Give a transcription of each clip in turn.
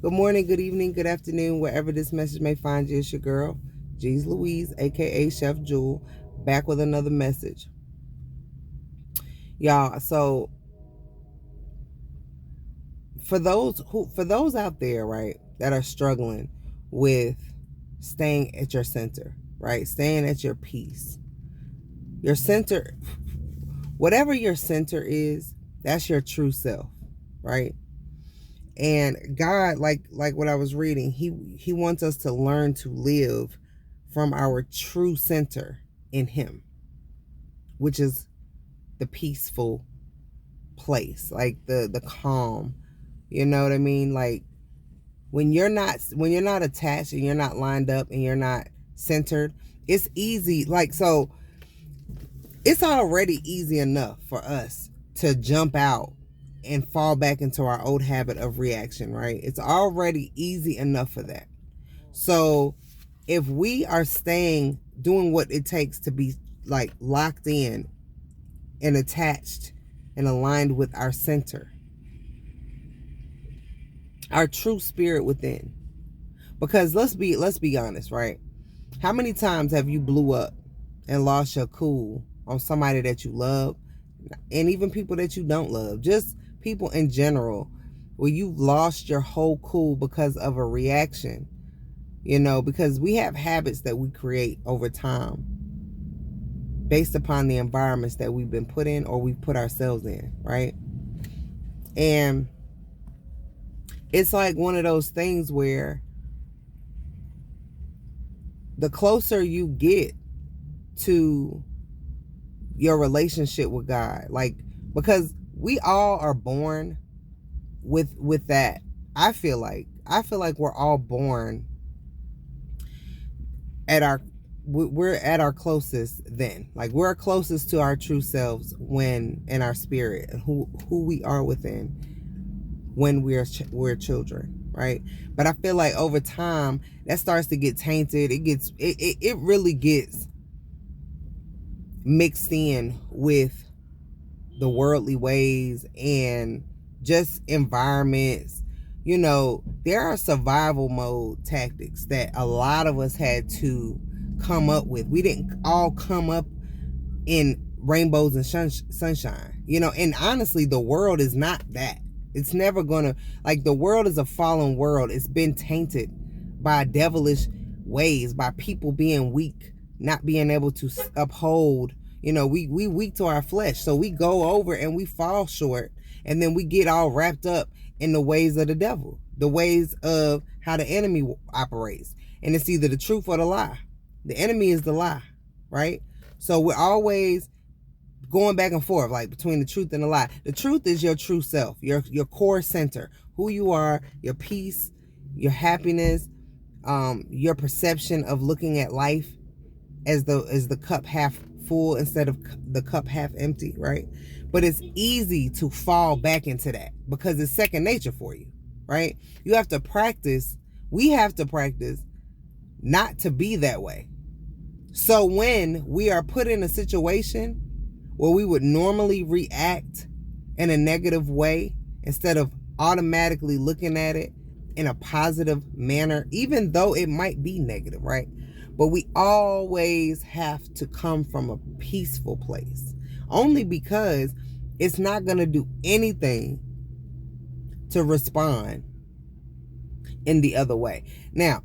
Good morning, good evening, good afternoon, wherever this message may find you. It's your girl, Jeez Louise, aka Chef Jewel, back with another message. Y'all, so for those out there, right, that are struggling with staying at your center, right? Staying at your peace. Your center, whatever your center is, that's your true self, right? And God, like what I was reading, he wants us to learn to live from our true center in him, which is the peaceful place, like the calm. You know what I mean? Like when you're not attached and you're not lined up and you're not centered, it's easy. Like, so it's already easy enough for us to jump out and fall back into our old habit of reaction, right? It's already easy enough for that. So if we are doing what it takes to be like locked in and attached and aligned with our center, our true spirit within. Because let's be honest, right? How many times have you blew up and lost your cool on somebody that you love, and even people that you don't love, just people in general, where you've lost your whole cool because of a reaction? Because we have habits that we create over time based upon the environments that we've been put in or we've put ourselves in, right? And it's like one of those things where the closer you get to your relationship with God, like, because we all are born with that. I feel like we're all born we're at our closest then. Like, we're closest to our true selves when in our spirit, and who we are within when we're children, right? But I feel like over time that starts to get tainted. It really gets mixed in with the worldly ways and just environments. There are survival mode tactics that a lot of us had to come up with. We didn't all come up in rainbows and sunshine, and honestly, the world is not that. It's never gonna, like, the world is a fallen world. It's been tainted by devilish ways, by people being weak, not being able to uphold. We weak to our flesh, so we go over and we fall short, and then we get all wrapped up in the ways of the devil, the ways of how the enemy operates. And it's either the truth or the lie. The enemy is the lie, right? So we're always going back and forth, like, between the truth and the lie. The truth is your true self, your core center, who you are, your peace, your happiness, your perception of looking at life as the cup half full instead of the cup half empty, right? But it's easy to fall back into that because it's second nature for you, right? You have to practice. We have to practice not to be that way. So when we are put in a situation where we would normally react in a negative way, instead of automatically looking at it in a positive manner, even though it might be negative, right? But we always have to come from a peaceful place, only because it's not going to do anything to respond in the other way. Now,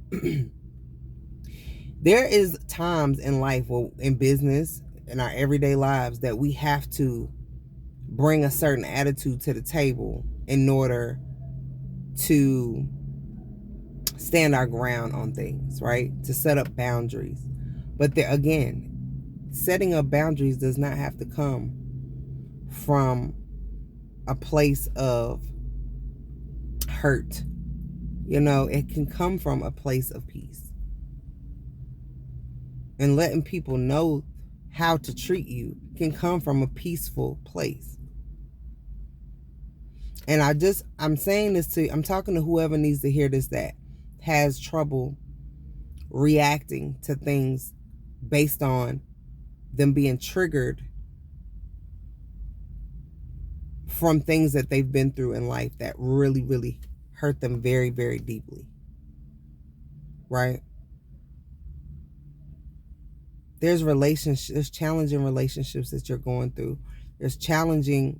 there is times in life, in business, in our everyday lives, that we have to bring a certain attitude to the table in order to stand our ground on things, right? To set up boundaries. But there, again, setting up boundaries does not have to come from a place of hurt. It can come from a place of peace. And letting people know how to treat you can come from a peaceful place. And I'm saying this I'm talking to whoever needs to hear this, that has trouble reacting to things based on them being triggered from things that they've been through in life that really, really hurt them very, very deeply, right? There's challenging relationships that you're going through. There's challenging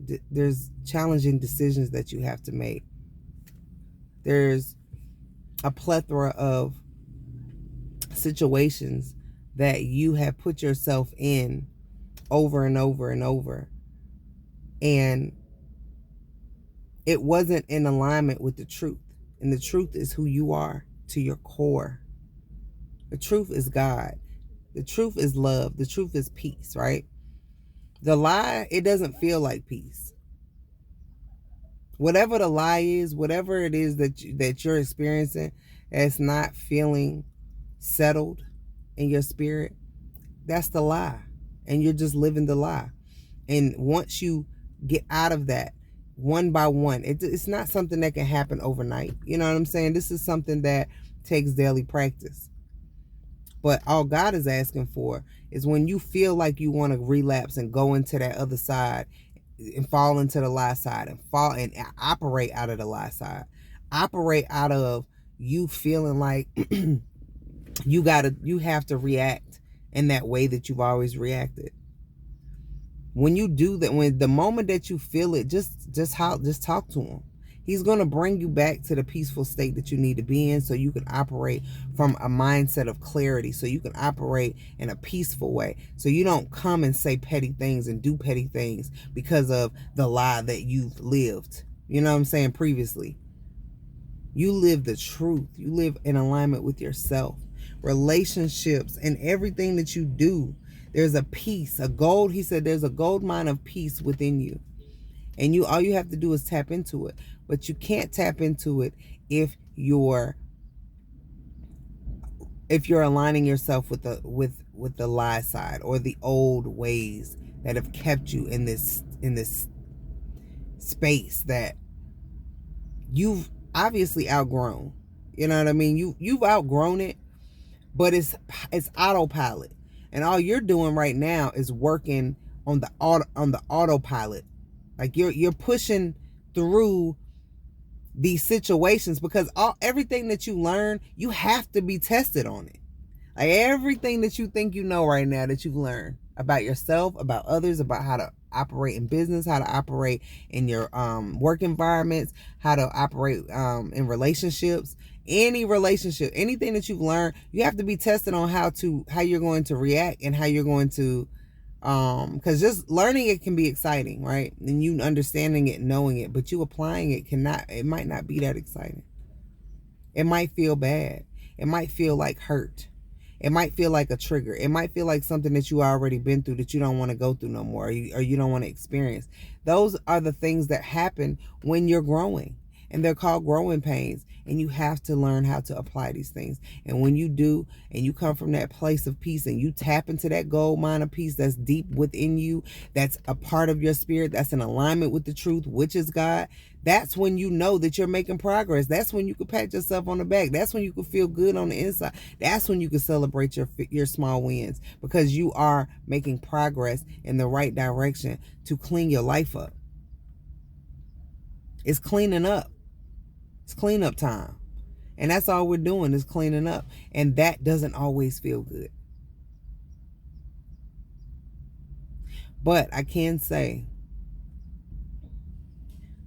decisions that you have to make. There's a plethora of situations that you have put yourself in over and over and over, and it wasn't in alignment with the truth. And the truth is who you are to your core. The truth is God. The truth is love. The truth is peace, right? The lie, it doesn't feel like peace. Whatever the lie is, whatever it is that you're experiencing, that's not feeling settled in your spirit, that's the lie. And you're just living the lie. And once you get out of that, one by one, it's not something that can happen overnight. You know what I'm saying? This is something that takes daily practice. But all God is asking for is when you feel like you want to relapse and go into that other side and fall into the lie side and fall and operate out of the lie side. Operate out of you feeling like you have to react in that way that you've always reacted. When you do that, when the moment that you feel it, just talk to him. He's going to bring you back to the peaceful state that you need to be in so you can operate from a mindset of clarity, so you can operate in a peaceful way, so you don't come and say petty things and do petty things because of the lie that you've lived. You know what I'm saying? Previously. You live the truth. You live in alignment with yourself. Relationships and everything that you do, there's a peace, a gold. He said there's a gold mine of peace within you. And all you have to do is tap into it. But you can't tap into it if you're aligning yourself with the lie side or the old ways that have kept you in this space that you've obviously outgrown. You know what I mean? You've outgrown it, but it's autopilot. And all you're doing right now is working on the autopilot. Like you're pushing through these situations because everything that you learn, you have to be tested on it. Like everything that you think you know right now that you've learned about yourself, about others, about how to operate in business, how to operate in your work environments, how to operate in relationships, any relationship, anything that you've learned, you have to be tested on how you're going to react and how you're going to because just learning it can be exciting, right? And you understanding it, knowing it, but you applying it might not be that exciting. It might feel bad. It might feel like hurt. It might feel like a trigger. It might feel like something that you already been through that you don't want to go through no more, or you don't want to experience. Those are the things that happen when you're growing, and they're called growing pains. And you have to learn how to apply these things. And when you do, and you come from that place of peace, and you tap into that gold mine of peace that's deep within you, that's a part of your spirit, that's in alignment with the truth, which is God, that's when you know that you're making progress. That's when you can pat yourself on the back. That's when you can feel good on the inside. That's when you can celebrate your small wins, because you are making progress in the right direction to clean your life up. It's cleaning up. It's cleanup time. And that's all we're doing is cleaning up. And that doesn't always feel good. But I can say,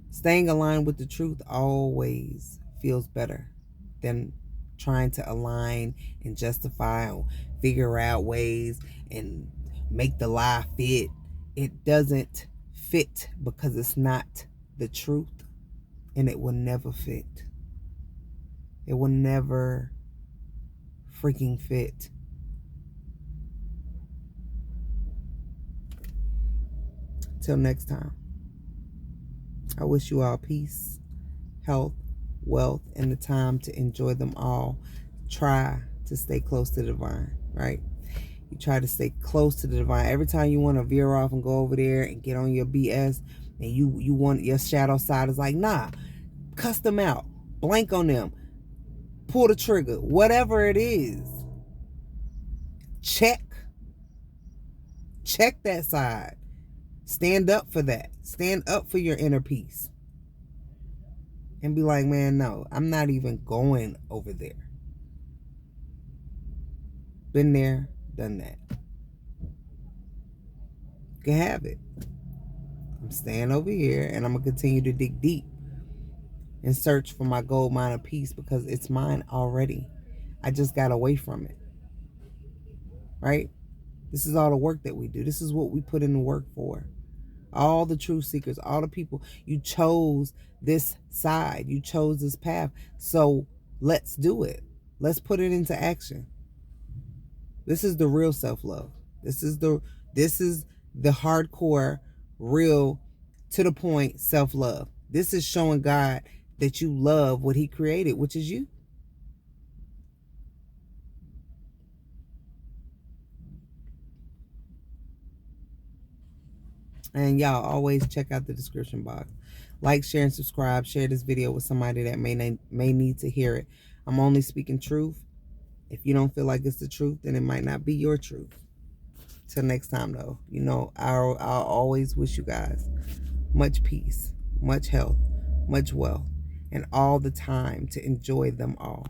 staying aligned with the truth always feels better than trying to align and justify or figure out ways and make the lie fit. It doesn't fit because it's not the truth. And it will never fit. It will never freaking fit. Till next time, I wish you all peace, health, wealth, and the time to enjoy them all. Try to stay close to the divine, right? You try to stay close to the divine. Every time you want to veer off and go over there and get on your BS, and you want your shadow side, is like, nah, cuss them out, blank on them, pull the trigger, whatever it is. Check that side. Stand up for that. Stand up for your inner peace. and be like, man, no, I'm not even going over there. Been there, done that. You can have it. I'm staying over here, and I'm going to continue to dig deep and search for my gold mine of peace, because it's mine already. I just got away from it. Right? This is all the work that we do. This is what we put in the work for. All the truth seekers, all the people. You chose this side. You chose this path. So let's do it. Let's put it into action. This is the real self-love. This is the hardcore, real, to the point self-love. This is showing God that you love what he created, which is you. And y'all always check out the description box. Like, share, and subscribe. Share this video with somebody that may need to hear it. I'm only speaking truth. If you don't feel like it's the truth, then it might not be your truth. Till next time, though, you know, I'll always wish you guys much peace, much health, much wealth, and all the time to enjoy them all.